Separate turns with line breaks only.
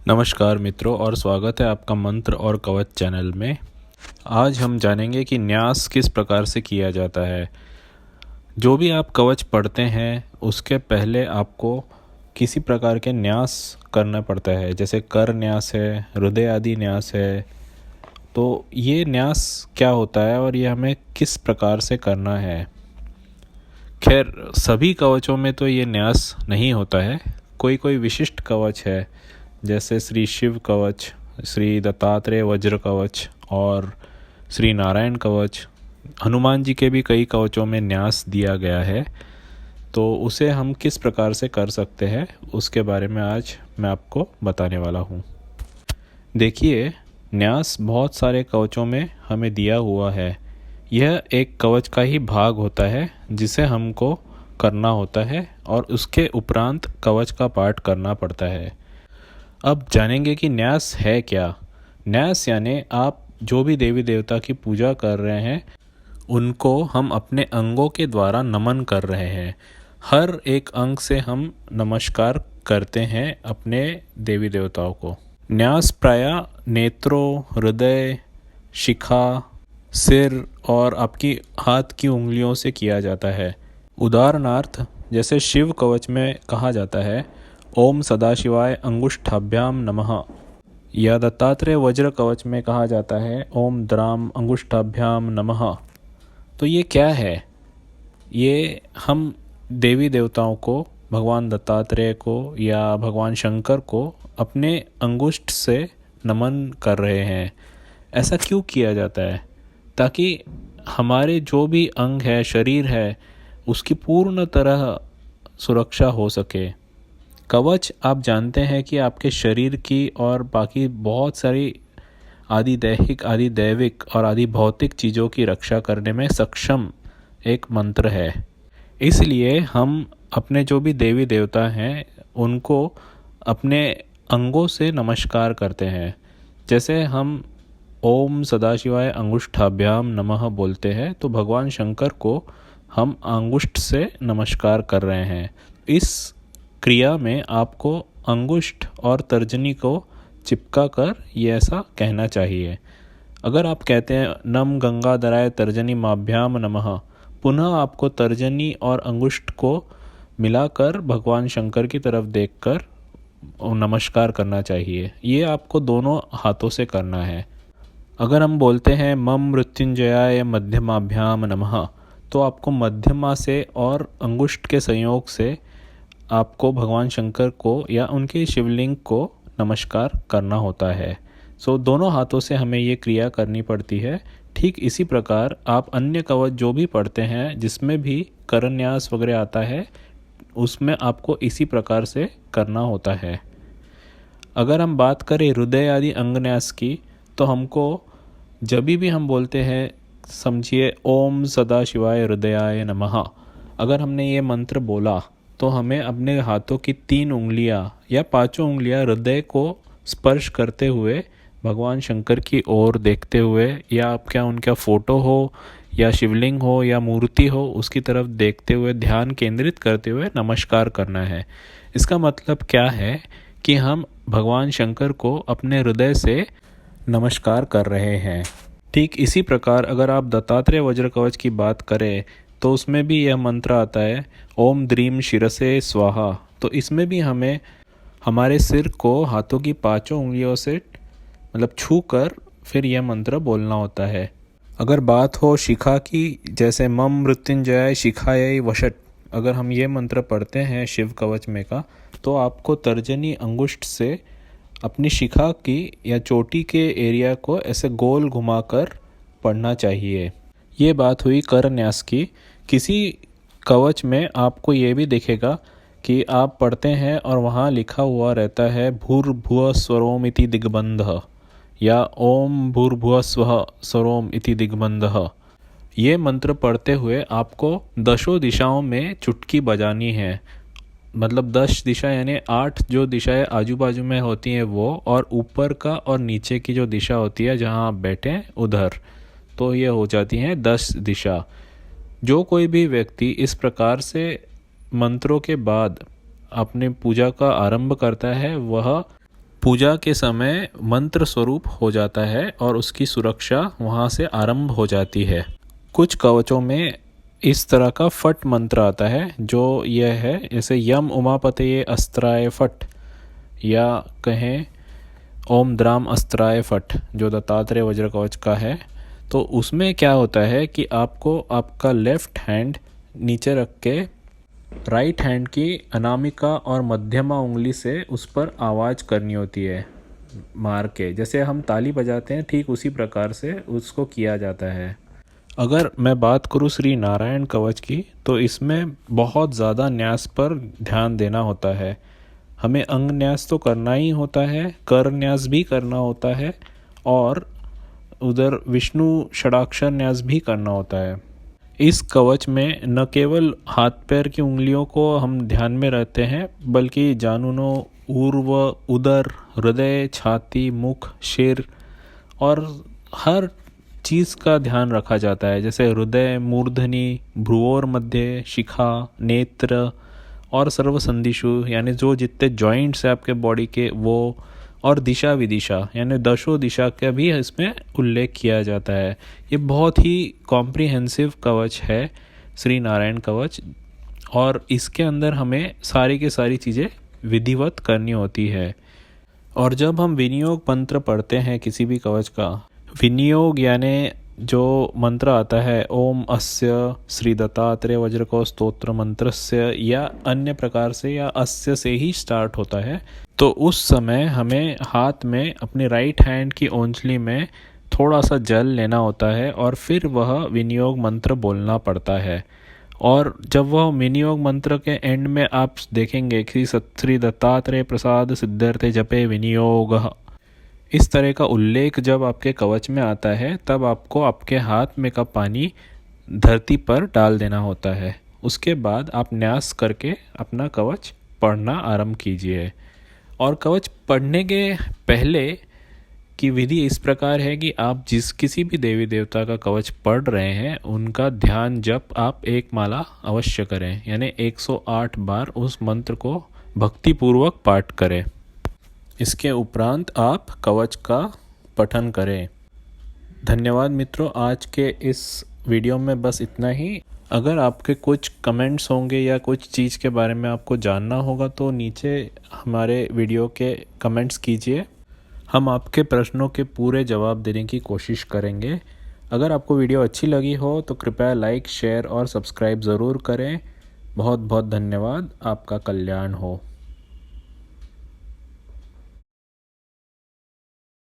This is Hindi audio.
नमस्कार मित्रों और स्वागत है आपका मंत्र और कवच चैनल में। आज हम जानेंगे कि न्यास किस प्रकार से किया जाता है। जो भी आप कवच पढ़ते हैं उसके पहले आपको किसी प्रकार के न्यास करना पड़ता है, जैसे कर न्यास है, हृदय आदि न्यास है। तो ये न्यास क्या होता है और ये हमें किस प्रकार से करना है। खैर सभी कवचों में तो ये न्यास नहीं होता है, कोई कोई विशिष्ट कवच है जैसे श्री शिव कवच, श्री दत्तात्रेय वज्र कवच और श्री नारायण कवच। हनुमान जी के भी कई कवचों में न्यास दिया गया है, तो उसे हम किस प्रकार से कर सकते हैं उसके बारे में आज मैं आपको बताने वाला हूँ। देखिए, न्यास बहुत सारे कवचों में हमें दिया हुआ है। यह एक कवच का ही भाग होता है जिसे हमको करना होता है और उसके उपरांत कवच का पाठ करना पड़ता है। अब जानेंगे कि न्यास है क्या। न्यास यानी आप जो भी देवी देवता की पूजा कर रहे हैं उनको हम अपने अंगों के द्वारा नमन कर रहे हैं। हर एक अंग से हम नमस्कार करते हैं अपने देवी देवताओं को। न्यास प्रायः नेत्रों, हृदय, शिखा, सिर और आपकी हाथ की उंगलियों से किया जाता है। उदाहरणार्थ जैसे शिव कवच में कहा जाता है ओम सदाशिवाय अंगुष्ठाभ्याम नमः, या दत्तात्रेय वज्र कवच में कहा जाता है ओम द्राम अंगुष्ठाभ्याम नमः। तो ये क्या है? ये हम देवी देवताओं को, भगवान दत्तात्रेय को या भगवान शंकर को अपने अंगुष्ठ से नमन कर रहे हैं। ऐसा क्यों किया जाता है? ताकि हमारे जो भी अंग है, शरीर है, उसकी पूर्ण तरह सुरक्षा हो सके। कवच आप जानते हैं कि आपके शरीर की और बाकी बहुत सारी आदि दैहिक, आदि दैविक और आदि भौतिक चीज़ों की रक्षा करने में सक्षम एक मंत्र है। इसलिए हम अपने जो भी देवी देवता हैं उनको अपने अंगों से नमस्कार करते हैं। जैसे हम ओम सदाशिवाय अंगुष्ठाभ्याम नमः बोलते हैं तो भगवान शंकर को हम अंगुष्ठ से नमस्कार कर रहे हैं। इस क्रिया में आपको अंगुष्ठ और तर्जनी को चिपका कर ये ऐसा कहना चाहिए। अगर आप कहते हैं नम गंगाधराय तर्जनी माभ्याम नमः, पुनः आपको तर्जनी और अंगुष्ठ को मिलाकर भगवान शंकर की तरफ देखकर नमस्कार करना चाहिए। ये आपको दोनों हाथों से करना है। अगर हम बोलते हैं मम मृत्युंजयाय मध्यमाभ्याम नमः, तो आपको मध्यमा से और अंगुष्ठ के संयोग से आपको भगवान शंकर को या उनके शिवलिंग को नमस्कार करना होता है। दोनों हाथों से हमें ये क्रिया करनी पड़ती है। ठीक इसी प्रकार आप अन्य कवच जो भी पढ़ते हैं जिसमें भी करन्यास वगैरह आता है उसमें आपको इसी प्रकार से करना होता है। अगर हम बात करें हृदय आदि अंगन्यास की, तो हमको जब भी हम बोलते हैं, समझिए ओम सदाशिवाय हृदयाय नमः, अगर हमने ये मंत्र बोला तो हमें अपने हाथों की 3 उंगलियां या 5 उंगलियां हृदय को स्पर्श करते हुए भगवान शंकर की ओर देखते हुए, या आपका उनका फोटो हो या शिवलिंग हो या मूर्ति हो उसकी तरफ देखते हुए ध्यान केंद्रित करते हुए नमस्कार करना है। इसका मतलब क्या है कि हम भगवान शंकर को अपने हृदय से नमस्कार कर रहे हैं। ठीक इसी प्रकार अगर आप दत्तात्रेय वज्र कवच की बात करें तो उसमें भी यह मंत्र आता है ओम द्रीम शिरसे स्वाहा। तो इसमें भी हमें हमारे सिर को हाथों की 5 उंगलियों से मतलब छू कर फिर यह मंत्र बोलना होता है। अगर बात हो शिखा की, जैसे मम मृत्युंजय शिखाय वशट, अगर हम ये मंत्र पढ़ते हैं शिव कवच में का, तो आपको तर्जनी अंगुष्ठ से अपनी शिखा की या चोटी के एरिया को ऐसे गोल घुमाकर पढ़ना चाहिए। ये बात हुई कर न्यास की। किसी कवच में आपको ये भी दिखेगा कि आप पढ़ते हैं और वहाँ लिखा हुआ रहता है भूर्भुवः स्वरोम इति दिग्बंधः या ओम भूर्भुवः स्वः स्वरोम इति दिग्बंधः। ये मंत्र पढ़ते हुए आपको 10 दिशाओं में चुटकी बजानी है। मतलब 10 दिशा यानी 8 जो दिशाएं आजू बाजू में होती हैं वो, और ऊपर का और नीचे की जो दिशा होती है जहाँ आप बैठे हैं उधर, तो ये हो जाती हैं 10 दिशा। जो कोई भी व्यक्ति इस प्रकार से मंत्रों के बाद अपने पूजा का आरंभ करता है वह पूजा के समय मंत्र स्वरूप हो जाता है और उसकी सुरक्षा वहाँ से आरंभ हो जाती है। कुछ कवचों में इस तरह का फट मंत्र आता है जो यह है, जैसे यम उमापतये अस्त्राय फट, या कहें ओम द्राम अस्त्राय फट जो दत्तात्रेय वज्र कवच का है। तो उसमें क्या होता है कि आपको आपका लेफ्ट हैंड नीचे रख के राइट हैंड की अनामिका और मध्यमा उंगली से उस पर आवाज़ करनी होती है मार के, जैसे हम ताली बजाते हैं ठीक उसी प्रकार से उसको किया जाता है। अगर मैं बात करूँ श्री नारायण कवच की, तो इसमें बहुत ज़्यादा न्यास पर ध्यान देना होता है। हमें अंग न्यास तो करना ही होता है, कर न्यास भी करना होता है और उधर विष्णु षडाक्षर न्यास भी करना होता है। इस कवच में न केवल हाथ पैर की उंगलियों को हम ध्यान में रहते हैं, बल्कि जानुनों, ऊर्व, उदर, हृदय, छाती, मुख, सिर और हर चीज़ का ध्यान रखा जाता है, जैसे हृदय, मूर्धनी, भ्रुवोर मध्य, शिखा, नेत्र और सर्वसंधिषु, यानी जो जितने जॉइंट्स है आपके बॉडी के वो, और दिशा विदिशा यानी दशो दिशा का भी इसमें उल्लेख किया जाता है। ये बहुत ही कॉम्प्रिहेंसिव कवच है श्री नारायण कवच, और इसके अंदर हमें सारी की सारी चीज़ें विधिवत करनी होती है। और जब हम विनियोग मंत्र पढ़ते हैं किसी भी कवच का, विनियोग यानी जो मंत्र आता है ओम अस्य श्री दत्तात्रेय वज्रकवच स्तोत्र मंत्रस्य या अन्य प्रकार से या अस्य से ही स्टार्ट होता है, तो उस समय हमें हाथ में अपने राइट हैंड की ओंजली में थोड़ा सा जल लेना होता है और फिर वह विनियोग मंत्र बोलना पड़ता है। और जब वह विनियोग मंत्र के एंड में आप देखेंगे कि श्री दत्तात्रेय प्रसाद सिद्ध्यर्थे जपे विनियोग, इस तरह का उल्लेख जब आपके कवच में आता है, तब आपको आपके हाथ में का पानी धरती पर डाल देना होता है। उसके बाद आप न्यास करके अपना कवच पढ़ना आरंभ कीजिए। और कवच पढ़ने के पहले की विधि इस प्रकार है कि आप किसी भी देवी देवता का कवच पढ़ रहे हैं, उनका ध्यान जप आप एक माला अवश्य करें, यानी 108 बार उस मंत्र को भक्तिपूर्वक पाठ करें। इसके उपरांत आप कवच का पठन करें। धन्यवाद मित्रों, आज के इस वीडियो में बस इतना ही। अगर आपके कुछ कमेंट्स होंगे या कुछ चीज़ के बारे में आपको जानना होगा तो नीचे हमारे वीडियो के कमेंट्स कीजिए, हम आपके प्रश्नों के पूरे जवाब देने की कोशिश करेंगे। अगर आपको वीडियो अच्छी लगी हो तो कृपया लाइक, शेयर और सब्सक्राइब ज़रूर करें। बहुत बहुत धन्यवाद। आपका कल्याण हो।